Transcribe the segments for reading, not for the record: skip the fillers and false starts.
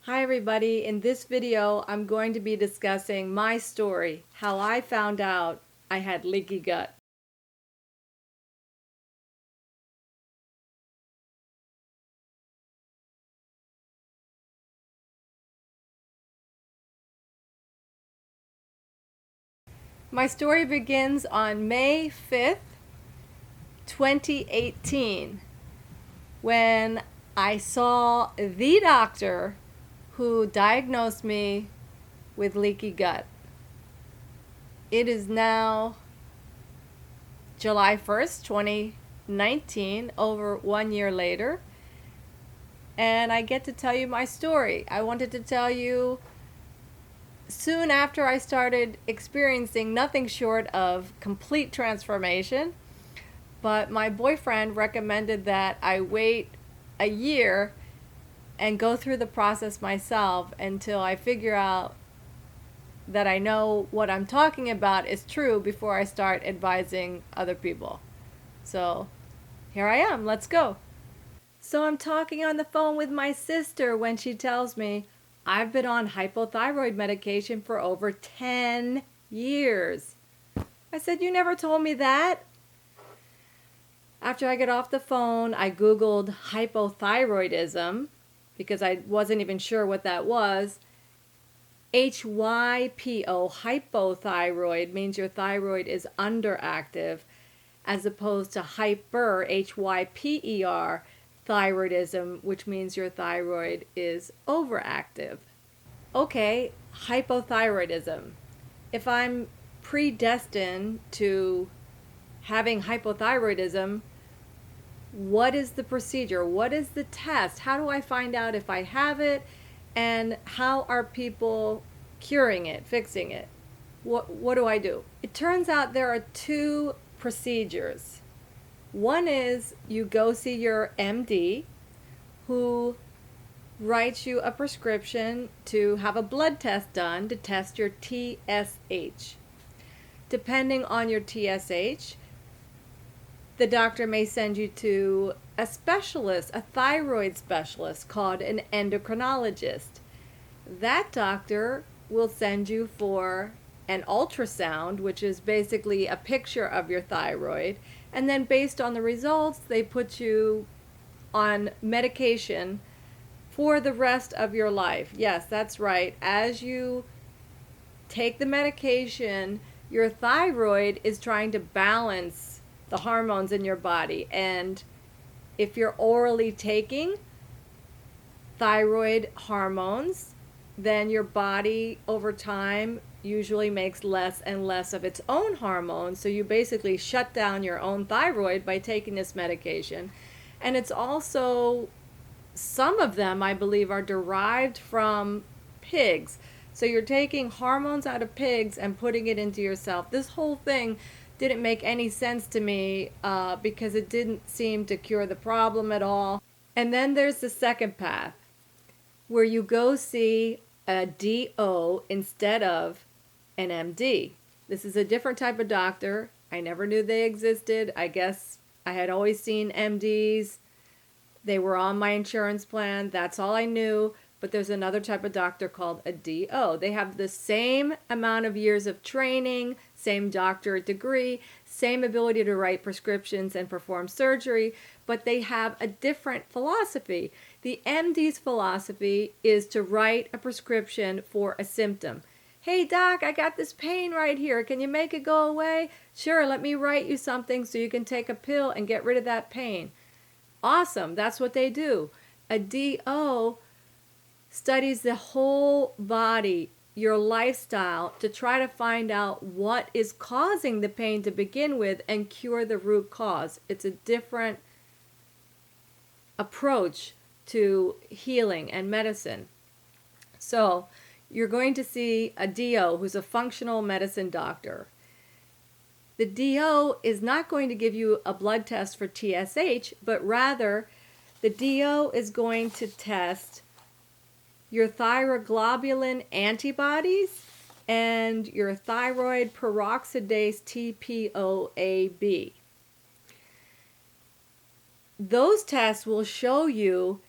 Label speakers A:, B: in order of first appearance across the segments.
A: Hi everybody, in this video I'm going to be discussing my story, how I found out I had leaky gut. My story begins on May 5th, 2018, when I saw the doctor who diagnosed me with leaky gut. It is now July 1st, 2019, over 1 year later, and I get to tell you my story. I wanted to tell you soon after I started experiencing nothing short of complete transformation, but my boyfriend recommended that I wait a year and go through the process myself until I figure out that I know what I'm talking about is true before I start advising other people. So here I am, let's go. So I'm talking on the phone with my sister when she tells me I've been on hypothyroid medication for over 10 years. I said, "You never told me that." After I get off the phone, I Googled hypothyroidism because I wasn't even sure what that was. HYPO, hypothyroid, means your thyroid is underactive, as opposed to hyper, HYPER, thyroidism, which means your thyroid is overactive. Okay, hypothyroidism. If I'm predestined to having hypothyroidism, what is the procedure? What is the test? How do I find out if I have it? And how are people curing it, fixing it? What do I do? It turns out there are two procedures. One is you go see your MD, who writes you a prescription to have a blood test done to test your TSH. Depending on your TSH, the doctor may send you to a specialist, a thyroid specialist called an endocrinologist. That doctor will send you for an ultrasound, which is basically a picture of your thyroid, and then based on the results, they put you on medication for the rest of your life. Yes, that's right. As you take the medication, your thyroid is trying to balance the hormones in your body. And if you're orally taking thyroid hormones, then your body over time usually makes less and less of its own hormones. So you basically shut down your own thyroid by taking this medication. And it's also, some of them, I believe, are derived from pigs. So you're taking hormones out of pigs and putting it into yourself. This whole thing didn't make any sense to me because it didn't seem to cure the problem at all. And then there's the second path, where you go see a DO instead of an MD. This is a different type of doctor. I never knew they existed. I guess I had always seen MDs. They were on my insurance plan. That's all I knew. But there's another type of doctor called a DO. They have the same amount of years of training, same doctorate degree, same ability to write prescriptions and perform surgery, but they have a different philosophy. The MD's philosophy is to write a prescription for a symptom. "Hey doc, I got this pain right here. Can you make it go away?" "Sure, let me write you something so you can take a pill and get rid of that pain." Awesome, that's what they do. A DO studies the whole body, your lifestyle, to try to find out what is causing the pain to begin with and cure the root cause. It's a different approach to healing and medicine. So you're going to see a DO who's a functional medicine doctor. The DO is not going to give you a blood test for TSH, but rather the DO is going to test your thyroglobulin antibodies and your thyroid peroxidase TPOAB. Those tests will show you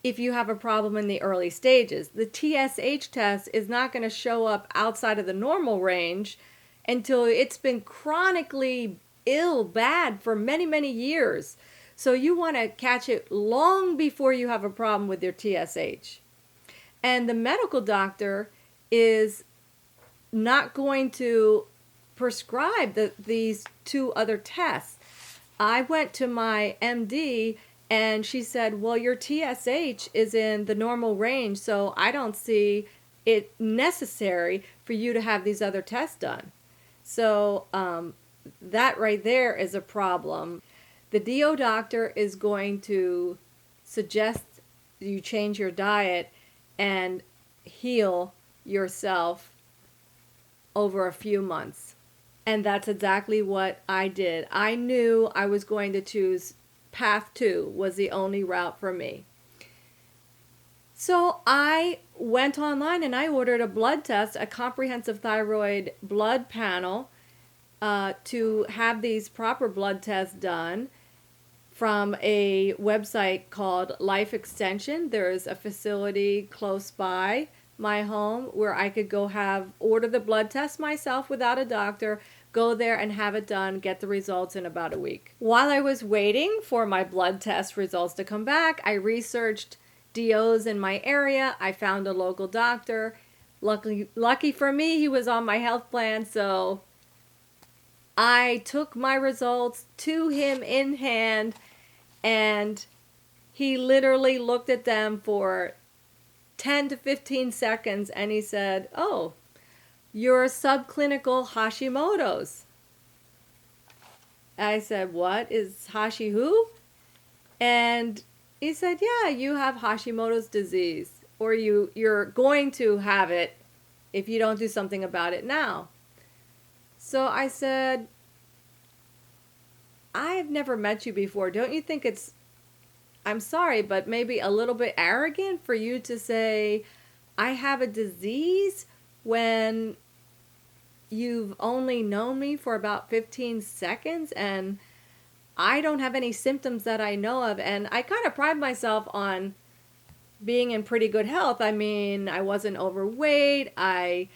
A: if you have a problem in the early stages. The TSH test is not going to show up outside of the normal range until it's been chronically bad for many, many years. So you want to catch it long before you have a problem with your TSH. And the medical doctor is not going to prescribe these two other tests. I went to my MD and she said, well, your TSH is in the normal range, so I don't see it necessary for you to have these other tests done. So that right there is a problem. The DO doctor is going to suggest you change your diet and heal yourself over a few months. And that's exactly what I did. I knew I was going to choose path 2 was the only route for me. So I went online and I ordered a blood test, a comprehensive thyroid blood panel, to have these proper blood tests done from a website called Life Extension. There's a facility close by my home where I could go order the blood test myself without a doctor, go there and have it done, get the results in about a week. While I was waiting for my blood test results to come back, I researched DOs in my area. I found a local doctor. Lucky for me, he was on my health plan, so I took my results to him in hand, and he literally looked at them for 10 to 15 seconds and he said, oh, you're subclinical Hashimoto's. I said, what is Hashi who? And he said, yeah, you have Hashimoto's disease, or you're going to have it if you don't do something about it now. So I said, I've never met you before. Don't you think it's, I'm sorry, but maybe a little bit arrogant for you to say, I have a disease when you've only known me for about 15 seconds and I don't have any symptoms that I know of? And I kind of pride myself on being in pretty good health. I mean, I wasn't overweight. I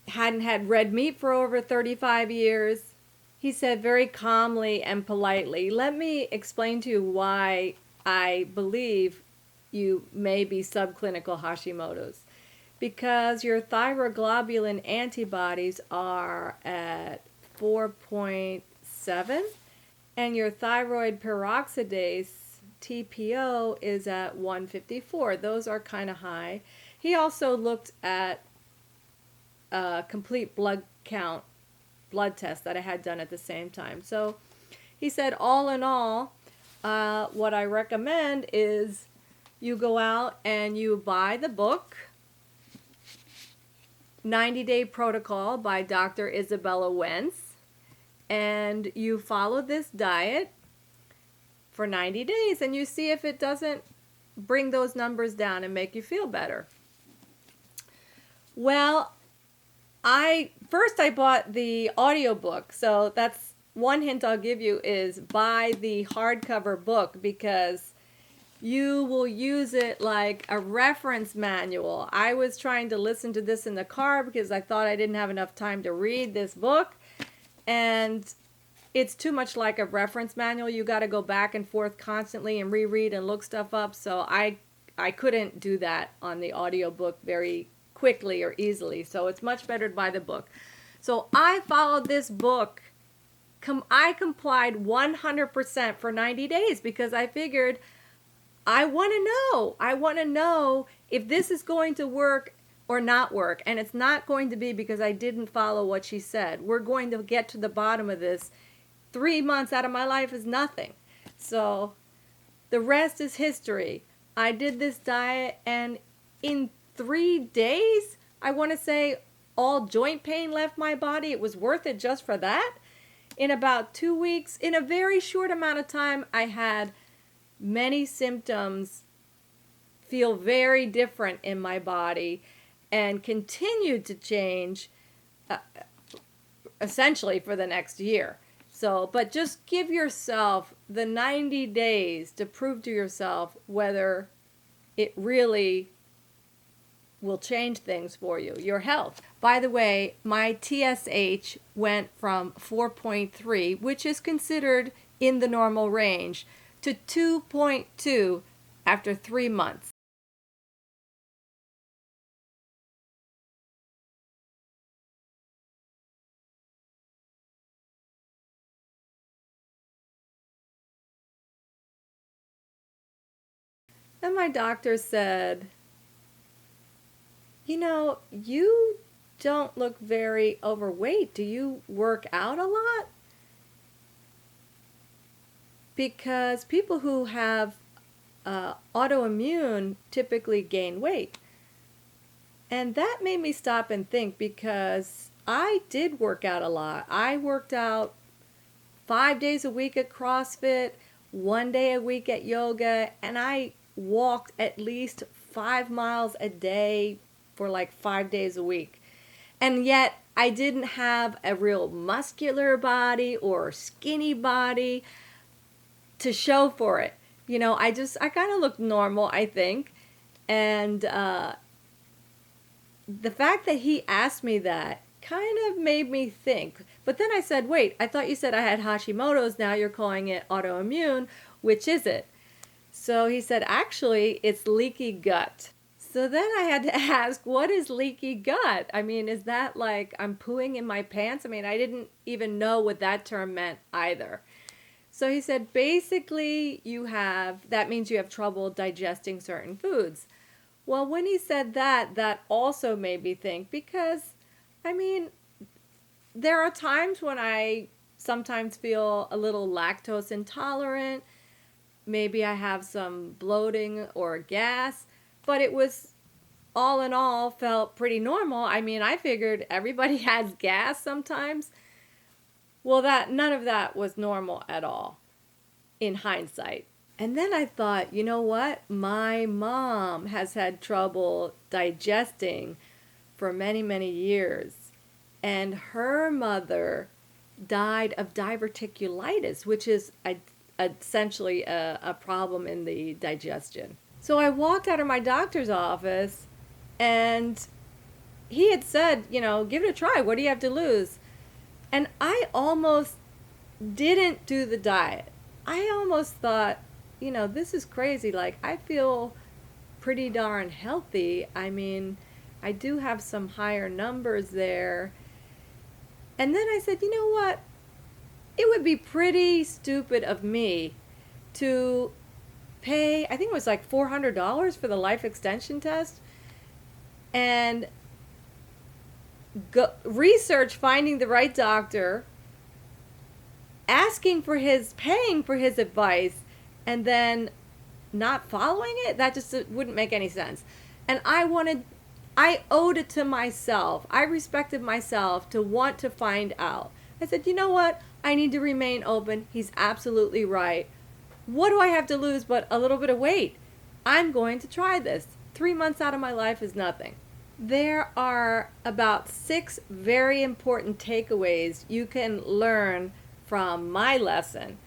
A: hadn't had red meat for over 35 years. He said very calmly and politely, let me explain to you why I believe you may be subclinical Hashimoto's. Because your thyroglobulin antibodies are at 4.7 and your thyroid peroxidase TPO is at 154. Those are kind of high. He also looked at a complete blood count blood test that I had done at the same time. So he said, all in all, what I recommend is you go out and you buy the book, 90-Day Protocol by Dr. Isabella Wentz, and you follow this diet for 90 days and you see if it doesn't bring those numbers down and make you feel better. Well, I bought the audiobook, so that's one hint I'll give you is buy the hardcover book because you will use it like a reference manual. I was trying to listen to this in the car because I thought I didn't have enough time to read this book, and it's too much like a reference manual. You got to go back and forth constantly and reread and look stuff up, so I couldn't do that on the audiobook very quickly or easily, so it's much better to buy the book. So I followed this book. I complied 100% for 90 days because I figured I want to know if this is going to work or not work, and it's not going to be because I didn't follow what she said. We're going to get to the bottom of this. 3 months out of my life is nothing. So the rest is history. I did this diet, and in 3 days, I want to say all joint pain left my body. It was worth it just for that. In about 2 weeks, in a very short amount of time, I had many symptoms feel very different in my body and continued to change essentially for the next year. So, but just give yourself the 90 days to prove to yourself whether it really will change things for you, your health. By the way, my TSH went from 4.3, which is considered in the normal range, to 2.2 after 3 months. And my doctor said, you don't look very overweight. Do you work out a lot? Because people who have autoimmune typically gain weight. And that made me stop and think, because I did work out a lot. I worked out 5 days a week at CrossFit, 1 day a week at yoga, and I walked at least 5 miles a day for like 5 days a week. And yet I didn't have a real muscular body or skinny body to show for it. I kind of looked normal, I think. And the fact that he asked me that kind of made me think. But then I said, wait, I thought you said I had Hashimoto's. Now you're calling it autoimmune. Which is it? So he said, actually, it's leaky gut. So then I had to ask, what is leaky gut? I mean, is that like I'm pooing in my pants? I mean, I didn't even know what that term meant either. So he said, basically, that means you have trouble digesting certain foods. Well, when he said that, that also made me think, because, I mean, there are times when I sometimes feel a little lactose intolerant. Maybe I have some bloating or gas, but it was, all in all, felt pretty normal. I mean, I figured everybody has gas sometimes. Well, none of that was normal at all in hindsight. And then I thought, you know what? My mom has had trouble digesting for many, many years. And her mother died of diverticulitis, which is essentially a problem in the digestion. So I walked out of my doctor's office, and he had said, give it a try. What do you have to lose? And I almost didn't do the diet. I almost thought, this is crazy. Like, I feel pretty darn healthy. I mean, I do have some higher numbers there. And then I said, you know what? It would be pretty stupid of me to pay, I think it was like $400 for the life extension test, and go research finding the right doctor, paying for his advice, and then not following it. That just wouldn't make any sense. And I owed it to myself. I respected myself to want to find out. I said, you know what? I need to remain open. He's absolutely right. What do I have to lose but a little bit of weight? I'm going to try this. 3 months out of my life is nothing. There are about 6 very important takeaways you can learn from my lesson.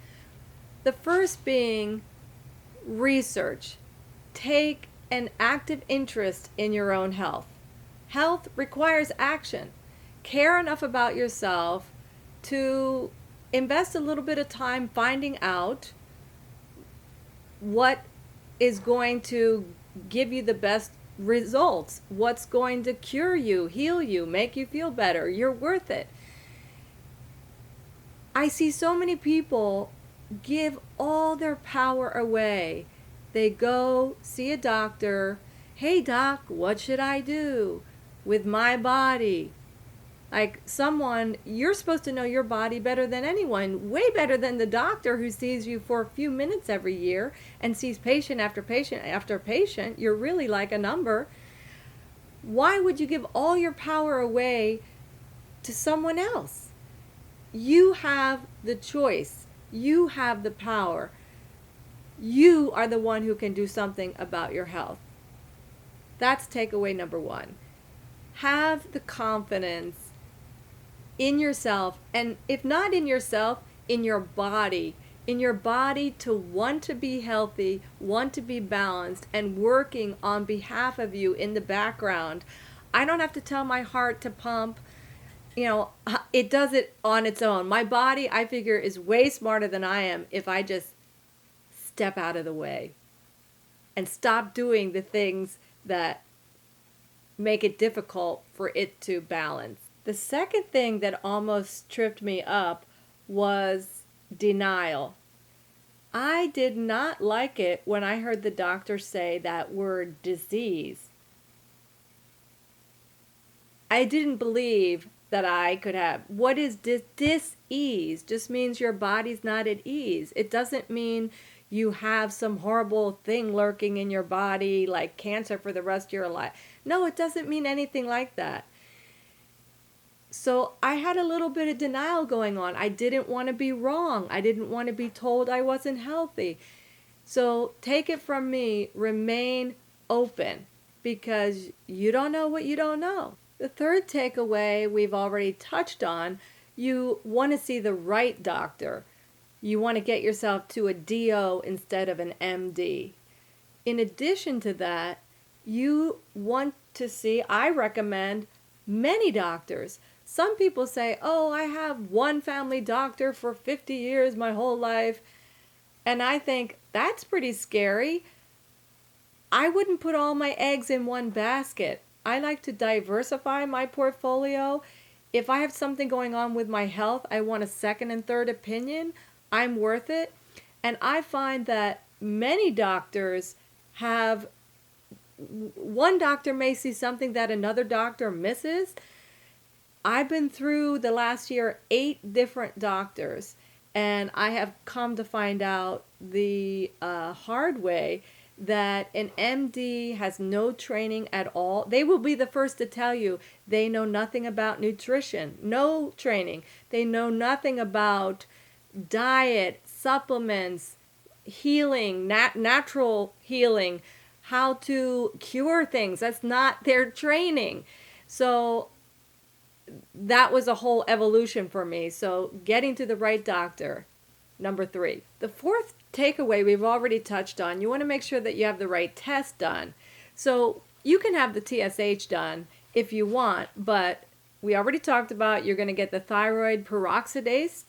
A: The first being research. Take an active interest in your own health. Health requires action. Care enough about yourself to invest a little bit of time finding out what is going to give you the best results, what's going to cure you, heal you, make you feel better. You're worth it. I see so many people give all their power away. They go see a doctor. Hey doc, what should I do with my body? Like, you're supposed to know your body better than anyone, way better than the doctor who sees you for a few minutes every year and sees patient after patient after patient. You're really like a number. Why would you give all your power away to someone else? You have the choice. You have the power. You are the one who can do something about your health. That's takeaway number 1. Have the confidence in yourself, and if not in yourself, in your body, in your body to want to be healthy, want to be balanced, and working on behalf of you in the background. I don't have to tell my heart to pump. It does it on its own. My body, I figure, is way smarter than I am if I just step out of the way and stop doing the things that make it difficult for it to balance. The second thing that almost tripped me up was denial. I did not like it when I heard the doctor say that word disease. I didn't believe that I could have. What is dis-ease? Just means your body's not at ease. It doesn't mean you have some horrible thing lurking in your body like cancer for the rest of your life. No, it doesn't mean anything like that. So I had a little bit of denial going on. I didn't want to be wrong. I didn't want to be told I wasn't healthy. So take it from me, remain open, because you don't know what you don't know. The third takeaway we've already touched on, you want to see the right doctor. You want to get yourself to a DO instead of an MD. In addition to that, you want to see, I recommend, many doctors. Some people say, oh, I have one family doctor for 50 years, my whole life. And I think that's pretty scary. I wouldn't put all my eggs in one basket. I like to diversify my portfolio. If I have something going on with my health, I want a second and third opinion. I'm worth it. And I find that many doctors have, one doctor may see something that another doctor misses. I've been through the last year 8 different doctors, and I have come to find out the hard way that an MD has no training at all. They will be the first to tell you they know nothing about nutrition, no training. They know nothing about diet, supplements, healing, natural healing, how to cure things. That's not their training. So that was a whole evolution for me. So getting to the right doctor, number 3. The fourth takeaway we've already touched on, you want to make sure that you have the right test done. So you can have the TSH done if you want, but we already talked about you're going to get the thyroid peroxidase,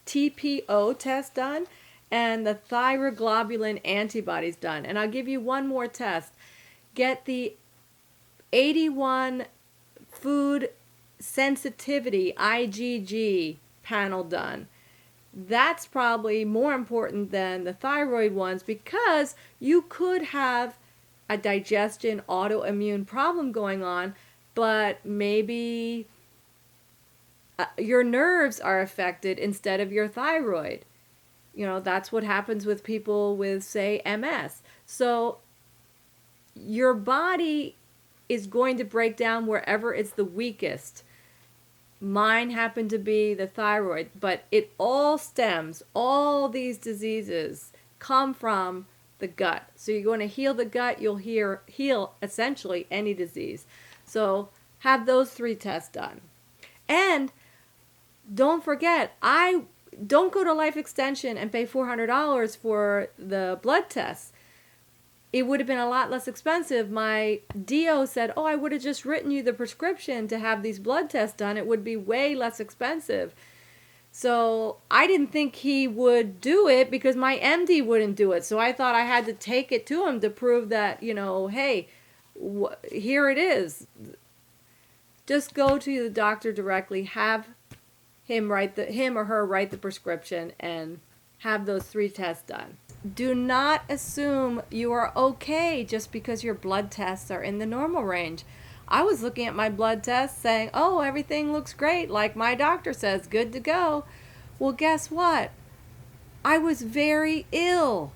A: TPO test done, and the thyroglobulin antibodies done. And I'll give you one more test. Get the 81 food sensitivity IgG panel done. That's probably more important than the thyroid ones, because you could have a digestion autoimmune problem going on, but maybe your nerves are affected instead of your thyroid. That's what happens with people with, say, MS. So your body is going to break down wherever it's the weakest. Mine happened to be the thyroid, but it all stems, all these diseases come from the gut. So you're going to heal the gut, you'll heal essentially any disease. So have those 3 tests done. And don't forget, I don't go to Life Extension and pay $400 for the blood tests. It would have been a lot less expensive. My DO said, oh, I would have just written you the prescription to have these blood tests done. It would be way less expensive. So I didn't think he would do it because my MD wouldn't do it. So I thought I had to take it to him to prove that, hey, here it is. Just go to the doctor directly, have him or her write the prescription, and have those 3 tests done. Do not assume you are okay just because your blood tests are in the normal range. I was looking at my blood tests saying, oh, everything looks great, like my doctor says, good to go. Well, guess what? I was very ill,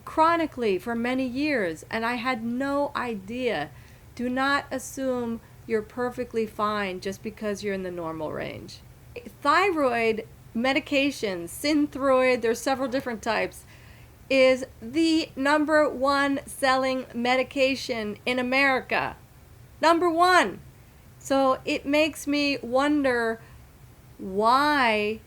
A: chronically, for many years, and I had no idea. Do not assume you're perfectly fine just because you're in the normal range. Thyroid medications, Synthroid, there's several different types, is the number 1 selling medication in America. Number 1. So it makes me wonder why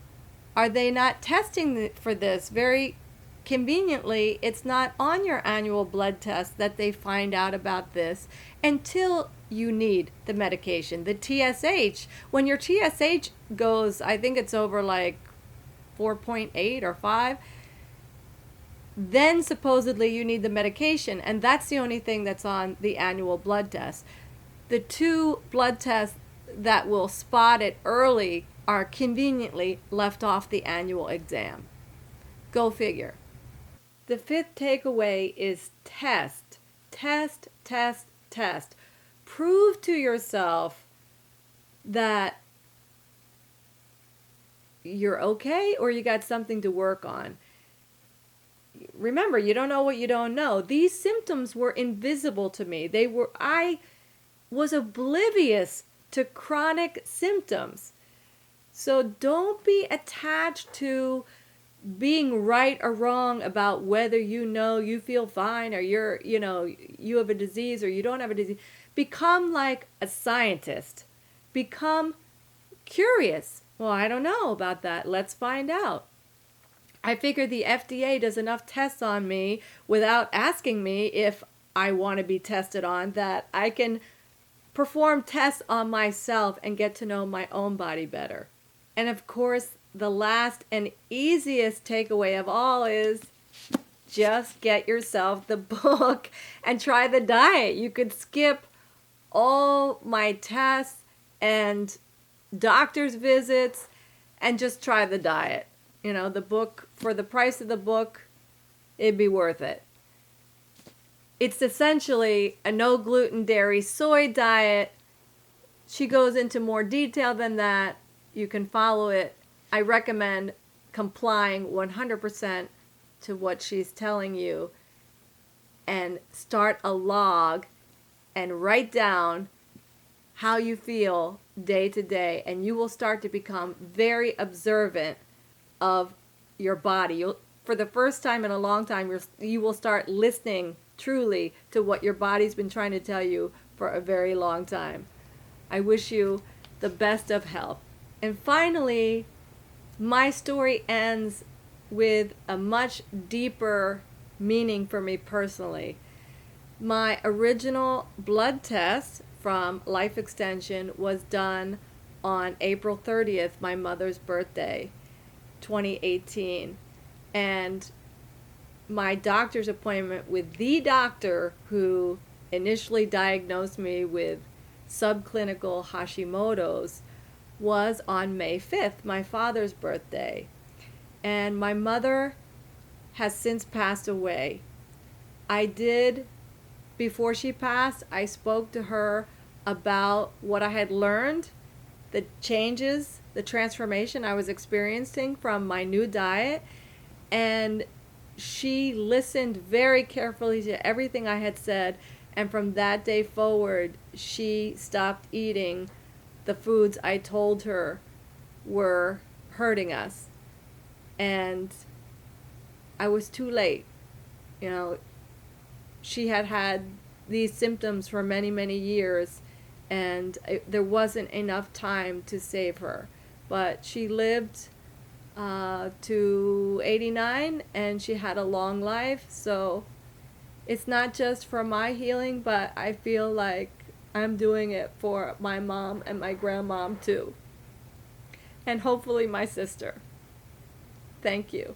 A: Are they not testing for this? Very conveniently, it's not on your annual blood test that they find out about this until you need the medication. The TSH, when your TSH goes, I think it's over like 4.8 or 5, then supposedly you need the medication, and that's the only thing that's on the annual blood test. The two blood tests that will spot it early are conveniently left off the annual exam. Go figure. The fifth takeaway is test. Test, test, test. Prove to yourself that you're okay or you got something to work on. Remember, you don't know what you don't know. These symptoms were invisible to me. I was oblivious to chronic symptoms. So don't be attached to being right or wrong about whether you feel fine or you have a disease or you don't have a disease. Become like a scientist. Become curious. Well, I don't know about that. Let's find out. I figure the FDA does enough tests on me without asking me if I want to be tested on, that I can perform tests on myself and get to know my own body better. And of course, the last and easiest takeaway of all is just get yourself the book and try the diet. You could skip all my tests and doctor's visits and just try the diet. The book, for the price of the book, it'd be worth it. It's essentially a no gluten, dairy, soy diet. She goes into more detail than that. You can follow it. I recommend complying 100% to what she's telling you and start a log and write down how you feel day to day, and you will start to become very observant of your body. For the first time in a long time, you will start listening truly to what your body's been trying to tell you for a very long time. I wish you the best of health. And finally, my story ends with a much deeper meaning for me personally. My original blood test from Life Extension was done on April 30th, my mother's birthday, 2018. And my doctor's appointment with the doctor who initially diagnosed me with subclinical Hashimoto's was on May 5th, my father's birthday. And my mother has since passed away. Before she passed, I spoke to her about what I had learned, the changes, the transformation I was experiencing from my new diet, and she listened very carefully to everything I had said, and from that day forward, she stopped eating the foods I told her were hurting us. And I was too late. She had these symptoms for many, many years, and there wasn't enough time to save her. But she lived to 89, and she had a long life. So it's not just for my healing, but I feel like I'm doing it for my mom and my grandmom too. And hopefully my sister. Thank you.